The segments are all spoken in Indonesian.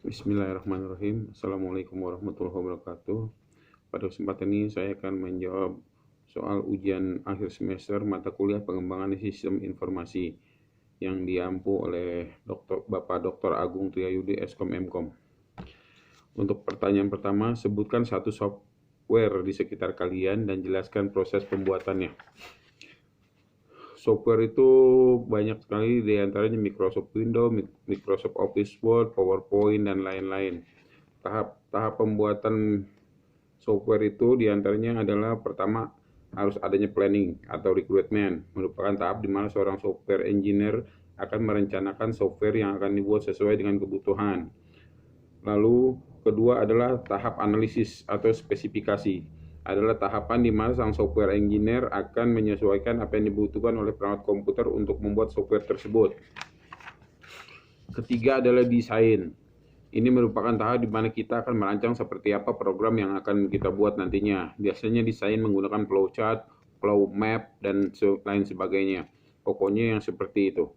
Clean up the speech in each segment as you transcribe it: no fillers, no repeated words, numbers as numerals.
Bismillahirrahmanirrahim. Assalamualaikum warahmatullahi wabarakatuh. Pada kesempatan ini saya akan menjawab soal ujian akhir semester mata kuliah pengembangan sistem informasi yang diampu oleh Bapak Dr. Agung Triyayudi Eskom Mkom. Untuk pertanyaan pertama, sebutkan satu software di sekitar kalian dan jelaskan proses pembuatannya. Software itu banyak sekali, di antaranya Microsoft Windows, Microsoft Office Word, PowerPoint, dan lain-lain. Tahap pembuatan software itu diantaranya adalah pertama harus adanya planning atau recruitment, merupakan tahap di mana seorang software engineer akan merencanakan software yang akan dibuat sesuai dengan kebutuhan. Lalu kedua adalah tahap analisis atau spesifikasi, adalah tahapan di mana sang software engineer akan menyesuaikan apa yang dibutuhkan oleh perangkat komputer untuk membuat software tersebut. Ketiga adalah desain. Ini merupakan tahap di mana kita akan merancang seperti apa program yang akan kita buat nantinya. Biasanya desain menggunakan flowchart, flow map, dan lain sebagainya. Pokoknya yang seperti itu.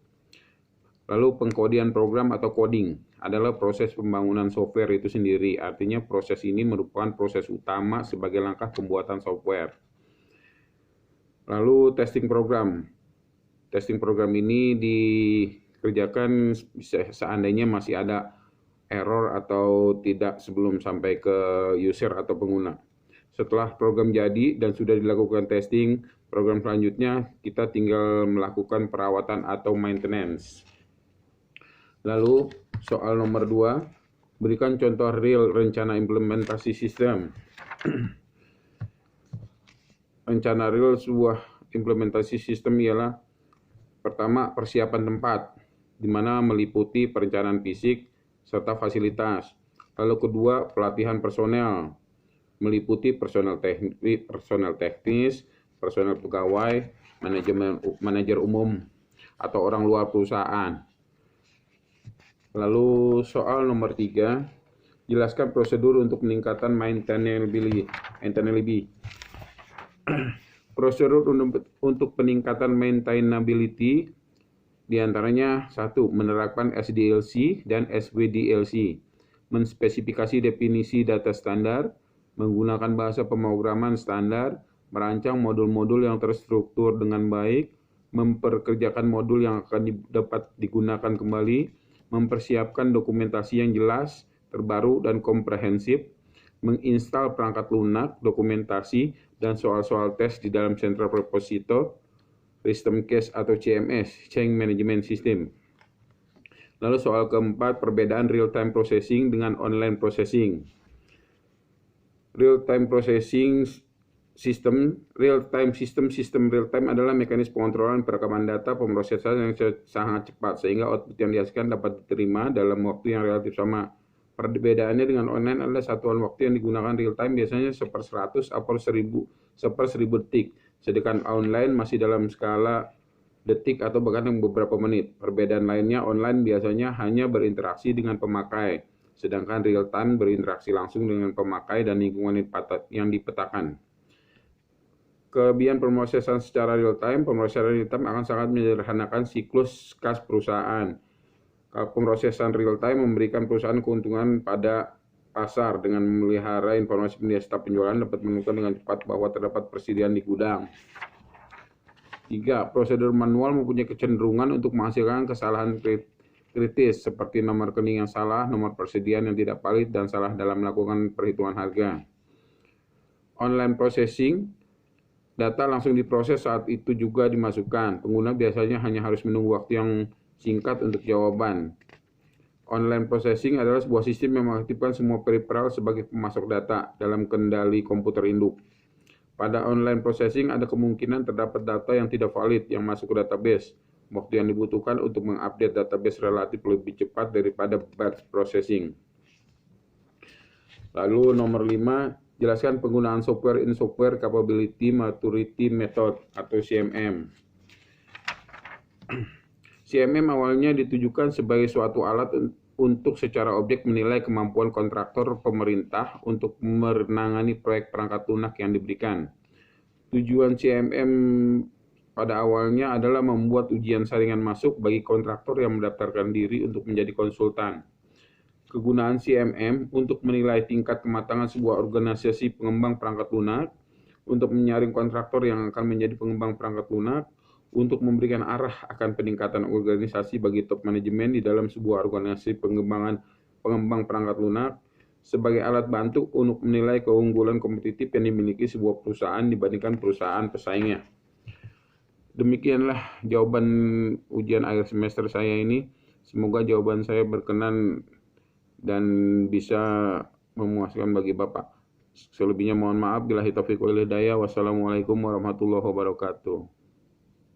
Lalu pengkodian program atau coding adalah proses pembangunan software itu sendiri. Artinya proses ini merupakan proses utama sebagai langkah pembuatan software. Lalu testing program. Testing program ini dikerjakan seandainya masih ada error atau tidak sebelum sampai ke user atau pengguna. Setelah program jadi dan sudah dilakukan testing, program selanjutnya kita tinggal melakukan perawatan atau maintenance. Lalu soal nomor 2, berikan contoh real rencana implementasi sistem. Rencana real sebuah implementasi sistem ialah pertama persiapan tempat, di mana meliputi perencanaan fisik serta fasilitas. Lalu kedua pelatihan personel, meliputi personel teknis, personel pegawai, manajer umum atau orang luar perusahaan. Lalu soal nomor 3, jelaskan prosedur untuk meningkatkan maintainability. Prosedur untuk peningkatan maintainability diantaranya 1. Menerapkan SDLC dan SWDLC, menspesifikasi definisi data standar, menggunakan bahasa pemrograman standar, merancang modul-modul yang terstruktur dengan baik, memperkerjakan modul yang akan dapat digunakan kembali, mempersiapkan dokumentasi yang jelas, terbaru, dan komprehensif, menginstal perangkat lunak, dokumentasi, dan soal-soal tes di dalam Central Repository, System Case atau CMS, Change Management System. Lalu soal keempat, perbedaan real-time processing dengan online processing. Real-time processing sistem real-time adalah mekanisme pengontrolan perekaman data pemrosesan yang sangat cepat sehingga output yang dihasilkan dapat diterima dalam waktu yang relatif sama. Perbedaannya dengan online adalah satuan waktu yang digunakan real time biasanya 1/100 atau 1/1000 detik, sedangkan online masih dalam skala detik atau bahkan beberapa menit. Perbedaan lainnya, online biasanya hanya berinteraksi dengan pemakai, sedangkan real time berinteraksi langsung dengan pemakai dan lingkungan yang dipetakan. Kelebihan pemrosesan secara real time akan sangat menyederhanakan siklus kas perusahaan. Pemrosesan real time memberikan perusahaan keuntungan pada pasar dengan memelihara informasi setiap penjualan dapat menemukan dengan cepat bahwa terdapat persediaan di gudang. 3. Prosedur manual mempunyai kecenderungan untuk menghasilkan kesalahan kritis seperti nomor rekening yang salah, nomor persediaan yang tidak valid, dan salah dalam melakukan perhitungan harga. Online processing, data langsung diproses saat itu juga dimasukkan. Pengguna biasanya hanya harus menunggu waktu yang singkat untuk jawaban. Online processing adalah sebuah sistem yang mengaktifkan semua peripheral sebagai pemasok data dalam kendali komputer induk. Pada online processing ada kemungkinan terdapat data yang tidak valid yang masuk ke database. Waktu yang dibutuhkan untuk mengupdate database relatif lebih cepat daripada batch processing. Lalu nomor 5, jelaskan penggunaan software in software capability maturity method atau CMM. CMM awalnya ditujukan sebagai suatu alat untuk secara objek menilai kemampuan kontraktor pemerintah untuk menangani proyek perangkat lunak yang diberikan. Tujuan CMM pada awalnya adalah membuat ujian saringan masuk bagi kontraktor yang mendaftarkan diri untuk menjadi konsultan. kegunaan CMM untuk menilai tingkat kematangan sebuah organisasi pengembang perangkat lunak, untuk menyaring kontraktor yang akan menjadi pengembang perangkat lunak, untuk memberikan arah akan peningkatan organisasi bagi top manajemen di dalam sebuah organisasi pengembang perangkat lunak, sebagai alat bantu untuk menilai keunggulan kompetitif yang dimiliki sebuah perusahaan dibandingkan perusahaan pesaingnya. Demikianlah jawaban ujian akhir semester saya ini. Semoga jawaban saya berkenan dan bisa memuaskan bagi Bapak. Selebihnya mohon maaf. Billahi taufiq wal hidayah. Wassalamualaikum warahmatullahi wabarakatuh.